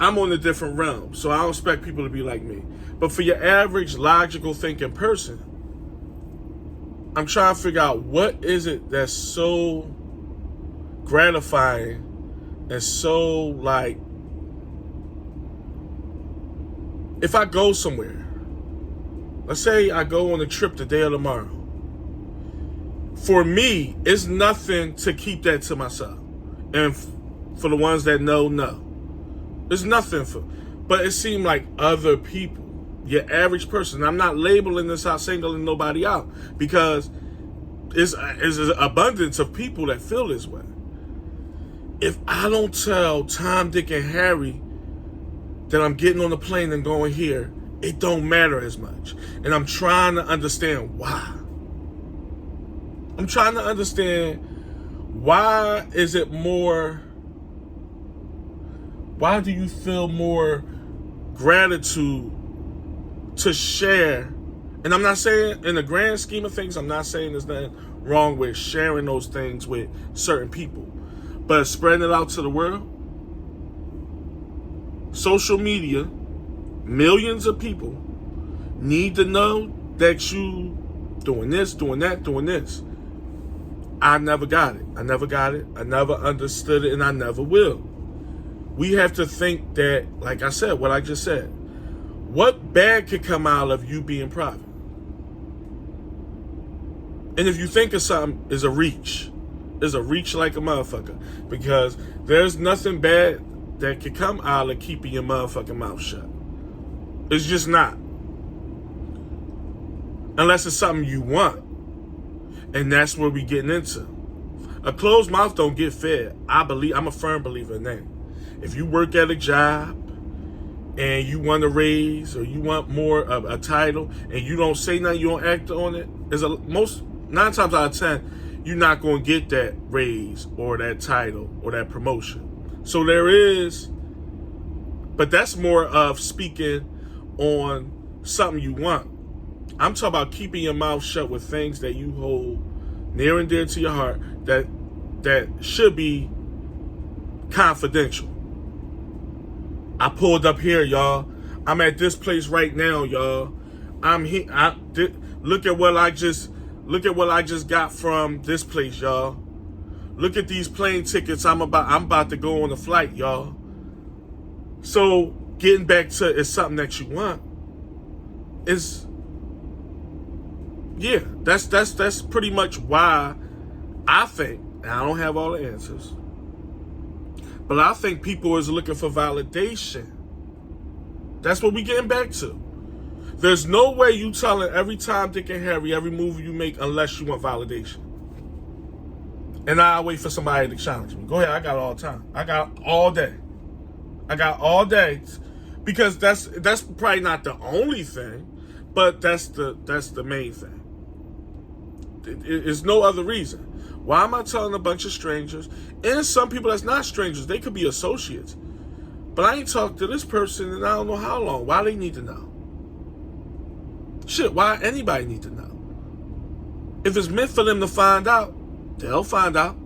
I'm on a different realm, so I don't expect people to be like me. But for your average logical thinking person, I'm trying to figure out what is it that's so gratifying and so like, if I go somewhere, let's say I go on a trip today or tomorrow, for me, it's nothing to keep that to myself. And for the ones that know, it's nothing for, but it seemed like other people, your average person, I'm not labeling this out, singling nobody out, because it's an abundance of people that feel this way. If I don't tell Tom, Dick, and Harry that I'm getting on the plane and going here, it don't matter as much. And I'm trying to understand why. I'm trying to understand why is it more, why do you feel more gratitude to share? And I'm not saying, in the grand scheme of things, I'm not saying there's nothing wrong with sharing those things with certain people. But spreading it out to the world, social media, millions of people need to know that you doing this, doing that, doing this. I never got it. I never understood it, and I never will. We have to think that, like I said, what I just said, what bad could come out of you being private? And if you think of something, is a reach. Is a reach like a motherfucker. Because there's nothing bad that could come out of keeping your motherfucking mouth shut. It's just not. Unless it's something you want. And that's where we getting into. A closed mouth don't get fed. I'm a firm believer in that. If you work at a job and you want a raise or you want more of a title and you don't say nothing, you don't act on it, most 9 times out of 10, you're not going to get that raise or that title or that promotion. So there is, but that's more of speaking on something you want. I'm talking about keeping your mouth shut with things that you hold near and dear to your heart that should be confidential. I pulled up here, y'all. I'm at this place right now, y'all. I'm here. Look at what I just got from this place, y'all. Look at these plane tickets. I'm about to go on a flight, y'all. So getting back to it's something that you want is, yeah, that's pretty much why I think, and I don't have all the answers, but I think people is looking for validation. That's what we getting back to. There's no way you telling every Tom, Dick, and Harry every move you make unless you want validation. And I'll wait for somebody to challenge me. Go ahead, I got all the time. I got all day. Because that's probably not the only thing, but that's the main thing. It's no other reason. Why am I telling a bunch of strangers? And some people that's not strangers, they could be associates. But I ain't talked to this person in I don't know how long. Why they need to know? Shit, why anybody need to know? If it's meant for them to find out, they'll find out.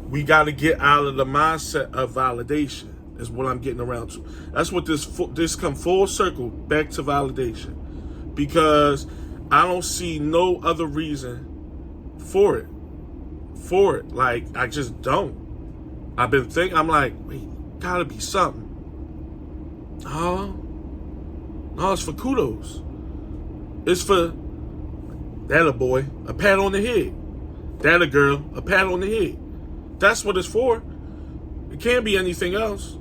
We got to get out of the mindset of validation, is what I'm getting around to. That's what this come full circle back to validation. Because I don't see no other reason for it. Like, I just don't. I've been thinking, I'm like, wait, gotta be something. No, it's for kudos. It's for that a boy, a pat on the head. That a girl, a pat on the head. That's what it's for. It can't be anything else.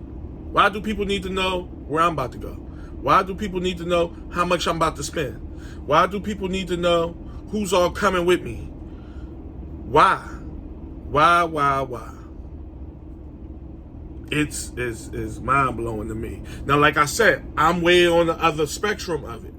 Why do people need to know where I'm about to go? Why do people need to know how much I'm about to spend? Why do people need to know who's all coming with me? Why? Why? It's mind-blowing to me. Now, like I said, I'm way on the other spectrum of it.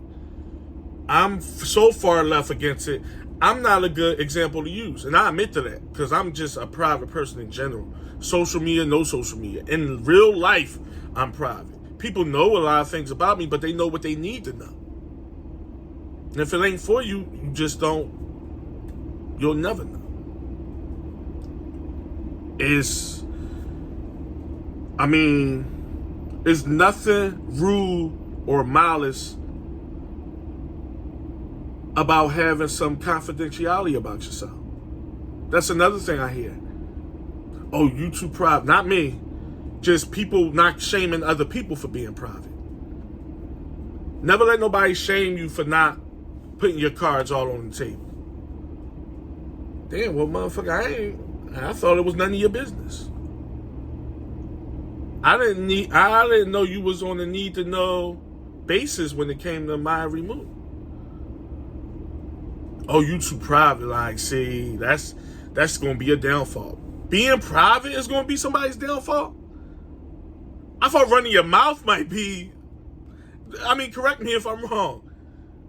I'm so far left against it. I'm not a good example to use. And I admit to that because I'm just a private person in general. Social media, no social media. In real life, I'm private. People know a lot of things about me, but they know what they need to know. And if it ain't for you, you just don't, you'll never know. I mean, there's nothing rude or malice about having some confidentiality about yourself. That's another thing I hear. Oh, you too private. Not me. Just people not shaming other people for being private. Never let nobody shame you for not putting your cards all on the table. Damn, well, motherfucker, I thought it was none of your business. I didn't know you was on the need to know basis when it came to my remove. Oh, you too private. Like, see, that's gonna be a downfall. Being private is gonna be somebody's downfall? I thought running your mouth might be. I mean, correct me if I'm wrong,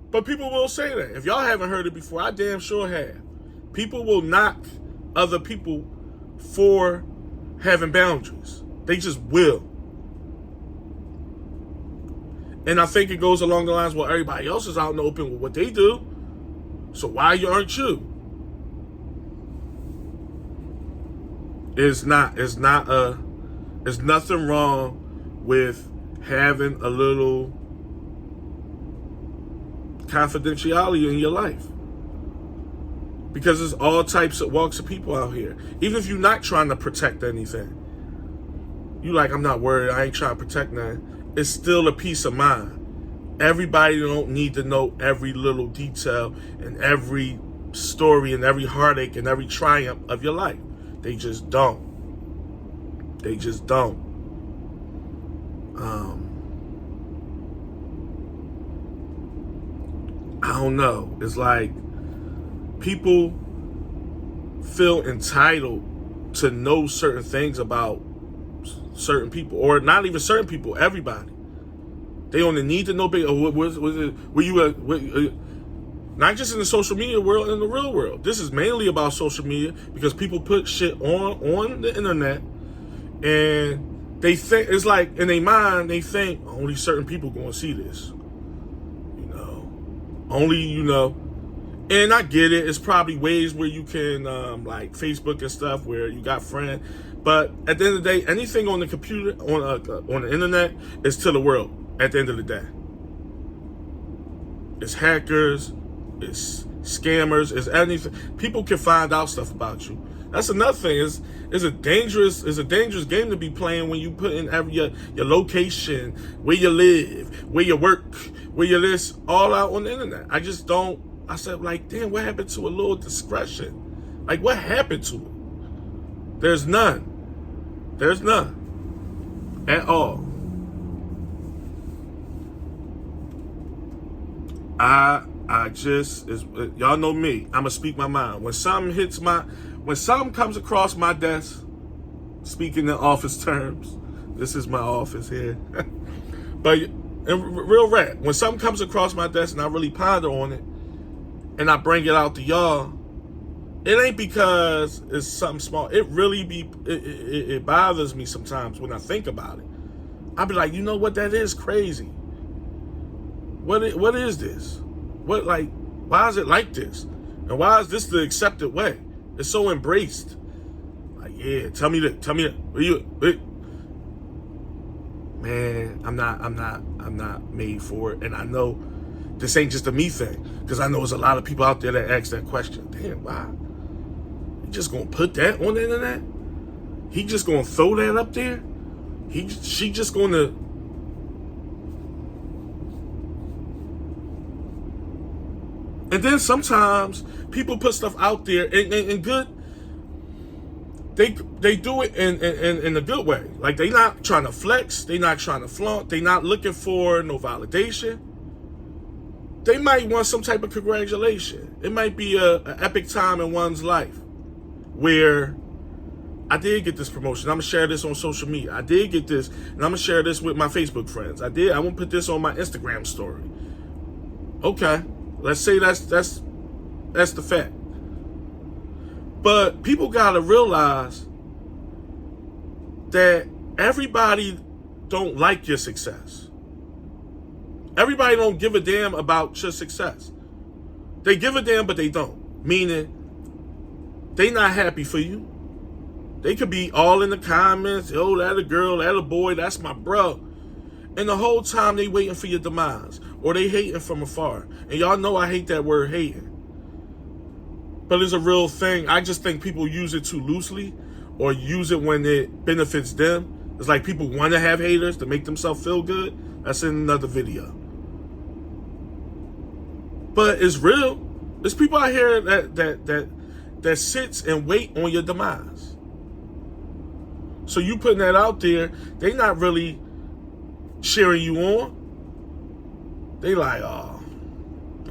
but people will say that. If y'all haven't heard it before, I damn sure have. People will knock other people for having boundaries. They just will. And I think it goes along the lines, well, everybody else is out in the open with what they do, so why aren't you? There's nothing wrong with having a little confidentiality in your life. Because there's all types of walks of people out here. Even if you're not trying to protect anything. You like, I'm not worried, I ain't trying to protect nothing. It's still a peace of mind. Everybody don't need to know every little detail and every story and every heartache and every triumph of your life. They just don't. They just don't. I don't know. It's like people feel entitled to know certain things about certain people, or not even certain people, everybody. They only need to know big. Not just in the social media world, in the real world. This is mainly about social media because people put shit on the internet, and they think it's like in their mind they think only certain people going to see this. Only And I get it. It's probably ways where you can like Facebook and stuff where you got friends. But at the end of the day, anything on the computer, on the internet, is to the world at the end of the day. It's hackers, it's scammers, it's anything. People can find out stuff about you. That's another thing. It's a dangerous game to be playing when you put in your location, where you live, where you work, where you live, all out on the internet. I said, like, damn, what happened to a little discretion? Like, what happened to it? There's none. There's none. At all. Y'all know me. I'ma speak my mind. When something comes across my desk, speaking in office terms, this is my office here. But in real rap, when something comes across my desk and I really ponder on it, and I bring it out to y'all, it ain't because it's something small. It really it bothers me sometimes when I think about it. I'll be like, you know what, that is crazy. What is this? Why is it like this? And why is this the accepted way? It's so embraced. Like, yeah, tell me that. Man, I'm not made for it. And I know this ain't just a me thing, because I know there's a lot of people out there that ask that question. Damn, why? You just gonna put that on the internet? He just gonna throw that up there? She just gonna... And then sometimes people put stuff out there and good. They do it in a good way. Like, they not trying to flex, they not trying to flaunt, they not looking for no validation. They might want some type of congratulation. It might be an epic time in one's life where I did get this promotion. I'm gonna share this on social media. I did get this, and I'm gonna share this with my Facebook friends. I want to put this on my Instagram story. Okay, let's say that's the fact. But people gotta realize that everybody don't like your success. Everybody don't give a damn about your success. They give a damn, but they don't. Meaning, they not happy for you. They could be all in the comments. Oh, that a girl, that a boy, that's my bro. And the whole time they waiting for your demise. Or they hating from afar. And y'all know I hate that word hating. But it's a real thing. I just think people use it too loosely. Or use it when it benefits them. It's like people want to have haters to make themselves feel good. That's in another video. But it's real. There's people out here that sits and wait on your demise. So you putting that out there, they not really cheering you on. They like, oh,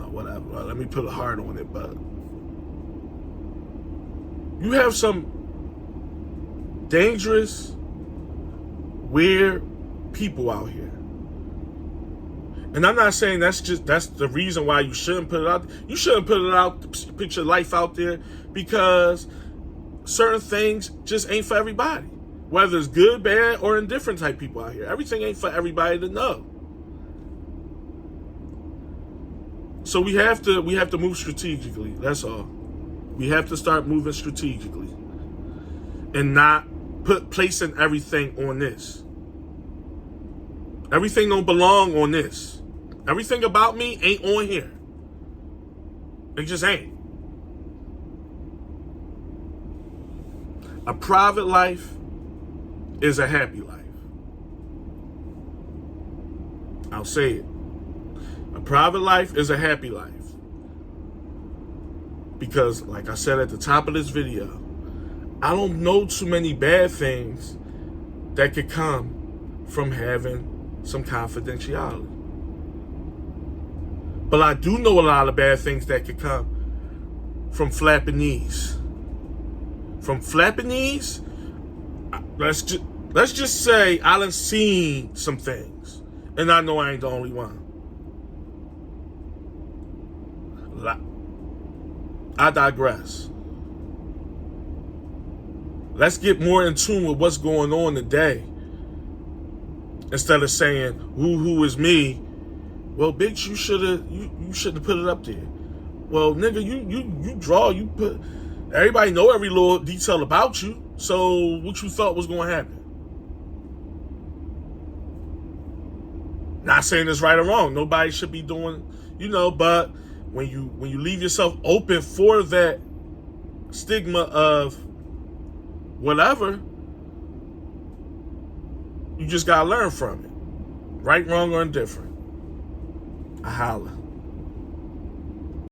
whatever. Let me put a heart on it, but you have some dangerous, weird people out here. And I'm not saying that's the reason why you shouldn't put it out. You shouldn't put it out, put your life out there, because certain things just ain't for everybody. Whether it's good, bad, or indifferent type people out here. Everything ain't for everybody to know. So we have to move strategically. That's all. We have to start moving strategically. And not placing everything on this. Everything don't belong on this. Everything about me ain't on here. It just ain't. A private life is a happy life. I'll say it. A private life is a happy life. Because, like I said at the top of this video, I don't know too many bad things that could come from having some confidentiality. But I do know a lot of bad things that could come from flapping knees. From flapping knees, let's just say I done seen some things. And I know I ain't the only one. I digress. Let's get more in tune with what's going on today. Instead of saying, who is me? Well, bitch, you shouldn't have put it up there. Well, nigga, you draw, you put, everybody know every little detail about you. So what you thought was going to happen? Not saying it's right or wrong. Nobody should be doing, but when you leave yourself open for that stigma of whatever, you just gotta learn from it. Right, wrong, or indifferent. I holla.